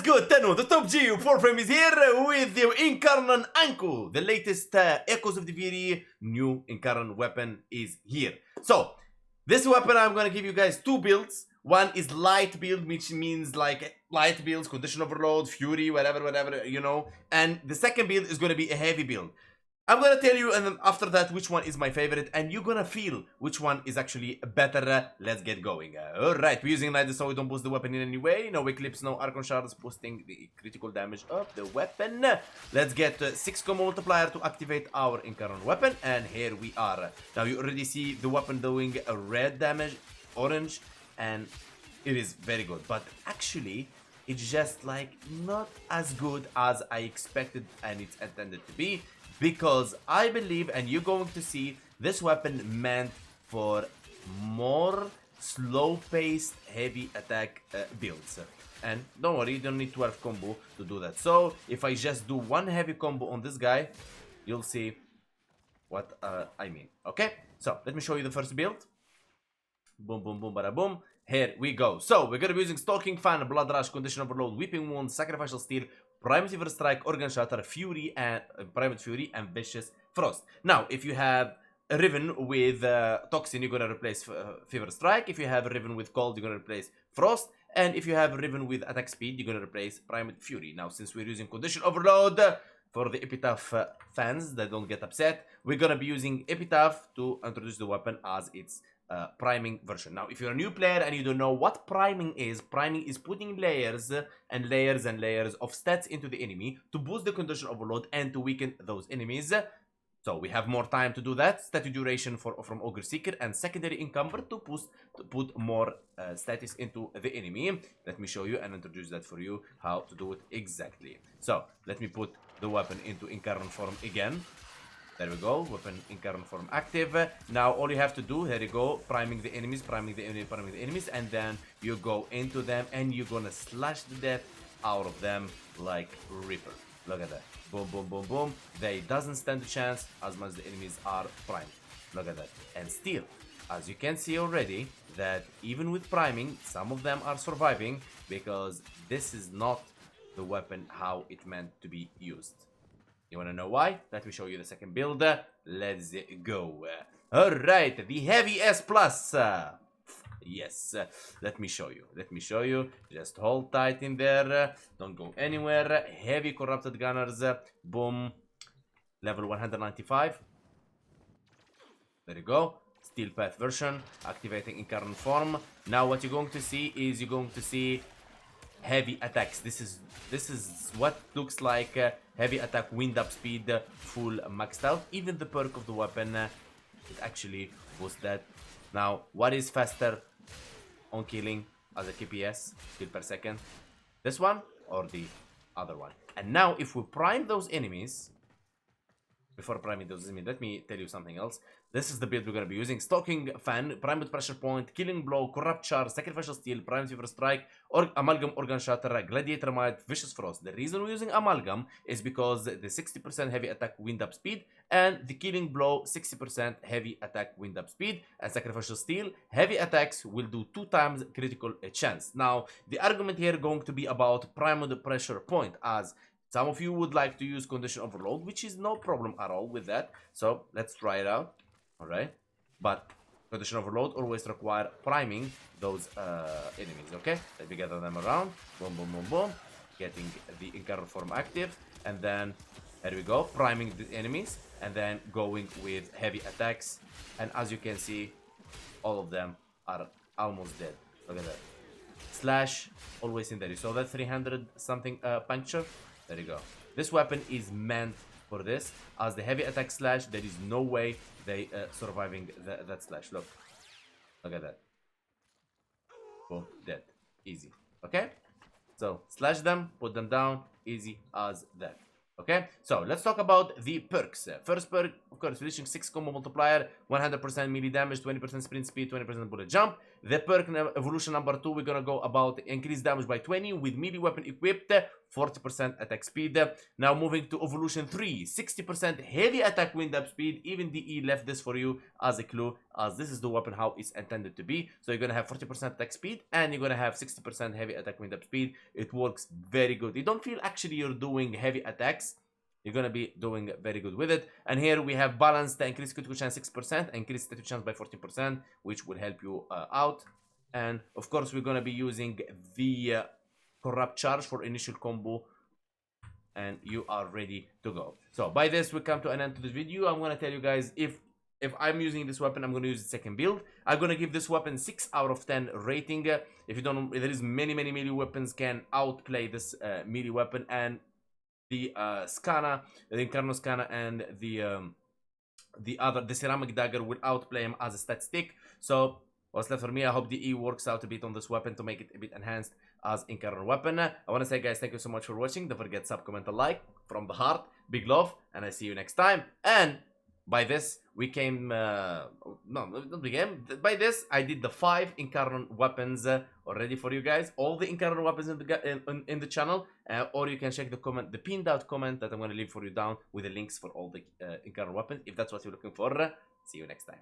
good, Tenu? The top G Warframe is here with the Incarnon Anku. The latest Echoes of the Viri new Incarnon weapon is here. So, this weapon I'm gonna give you guys two builds. One is light build, which means like light builds, condition overload, fury, whatever, you know. And the second build is gonna be a heavy build. I'm gonna tell you, and then after that, which one is my favorite, and you're gonna feel which one is actually better. Let's get going. Alright, we're using light so we don't boost the weapon in any way. No eclipse, no archon shards, boosting the critical damage of the weapon. Let's get 6 combo multiplier to activate our Incarnon weapon, and here we are. Now you already see the weapon doing a red damage, orange, and it is very good. But actually, it's just like not as good as I expected and it's intended to be. Because I believe, and you're going to see, this weapon meant for more slow-paced, heavy attack builds. And don't worry, you don't need 12 combo to do that. So, if I just do one heavy combo on this guy, you'll see what I mean. Okay? So, let me show you the first build. Boom, boom, boom, bada boom. Here we go. So, we're going to be using Stalking Fan, Blood Rush, Condition Overload, Weeping Wound, Sacrificial Steel, Primitive Strike, Organ Shatter, Fury, and Private Fury, and Vicious Frost. Now, if you have a Riven with Toxin, you're gonna replace Fever Strike. If you have a Riven with Cold, you're gonna replace Frost. And if you have a Riven with Attack Speed, you're gonna replace Primitive Fury. Now, since we're using Condition Overload, for the Epitaph fans that don't get upset, we're gonna be using Epitaph to introduce the weapon as its priming version. Now, if you're a new player and you don't know what priming is putting layers and layers and layers of stats into the enemy to boost the condition overload and to weaken those enemies. So we have more time to do that. Status duration from Ogre Seeker and secondary encumber to put more status into the enemy. Let me show you and introduce that for you how to do it exactly. So let me put the weapon into Incarnon form again. There we go, weapon Incarnon form active. Now all you have to do, here you go, priming the enemies, and then you go into them and you're gonna slash the death out of them like Reaper. Look at that. Boom, boom, boom, boom. They doesn't stand a chance as much as the enemies are primed. Look at that. And still, as you can see already, that even with priming, some of them are surviving because this is not the weapon how it meant to be used. You wanna know why? Let me show you the second build. Let's go. Alright, the Heavy S+. Yes, let me show you. Just hold tight in there. Don't go anywhere. Heavy Corrupted Gunners. Boom. Level 195. There you go. Steel Path version. Activating Incarnon form. Now what you're going to see is heavy attacks. This is what looks like heavy attack, wind up speed, full maxed out. Even the perk of the weapon, it actually boosts that. Now, what is faster on killing as a KPS, kill per second? This one or the other one? And now, if we prime those enemies, before priming those enemies, let me tell you something else. This is the build we're going to be using. Stalking Fan, Primed Pressure Point, Killing Blow, Corrupt Charge, Sacrificial Steel, Prime Fever Strike, Amalgam Organ Shatter, Gladiator Might, Vicious Frost. The reason we're using Amalgam is because the 60% heavy attack wind up speed and the Killing Blow 60% heavy attack wind up speed, and Sacrificial Steel heavy attacks will do 2 times critical chance. Now the argument here going to be about Primed Pressure Point, as some of you would like to use Condition Overload, which is no problem at all with that. So let's try it out. Alright, but Condition Overload always require priming those enemies, okay? Let me gather them around. Boom, boom, boom, boom. Getting the Incarnon form active. And then, here we go, priming the enemies. And then going with heavy attacks. And as you can see, all of them are almost dead. Look at that. Slash, always in there. You saw that 300 something puncture? There you go. This weapon is meant for this. As the heavy attack slash, there is no way they surviving that slash. Look at that. Boom, dead, easy. Okay, so slash them, put them down, easy as that. Okay, so let's talk about the perks. First perk, of course, reaching 6 combo multiplier, 100% melee damage, 20% sprint speed, 20% bullet jump. The perk evolution number 2, we're gonna go about increased damage by 20 with melee weapon equipped, 40% attack speed. Now moving to evolution 3, 60% heavy attack wind up speed. Even DE left this for you as a clue, as this is the weapon how it's intended to be. So you're gonna have 40% attack speed and you're gonna have 60% heavy attack wind up speed. It works very good. You don't feel actually you're doing heavy attacks. You're gonna be doing very good with it. And here we have balance to increase critical chance 6%, increase critical chance by 14%, which will help you out. And of course, we're gonna be using the corrupt charge for initial combo, and you are ready to go. So by this, we come to an end to this video. I'm gonna tell you guys, if I'm using this weapon, I'm gonna use the second build. I'm gonna give this weapon 6 out of 10 rating. If you don't, there is many melee weapons can outplay this melee weapon, and the Scana, the Incarnon Scana, and the ceramic dagger will outplay him as a stat stick. So what's left for me? I hope the E works out a bit on this weapon to make it a bit enhanced as Incarnon weapon. I want to say, guys, thank you so much for watching. Don't forget sub, comment, and like from the heart. Big love, and I see you next time. And by this, we came by this, I did the 5 Incarnon weapons already for you guys. All the Incarnon weapons in the channel, or you can check the pinned out comment that I'm going to leave for you down with the links for all the Incarnon weapons, if that's what you're looking for. See you next time.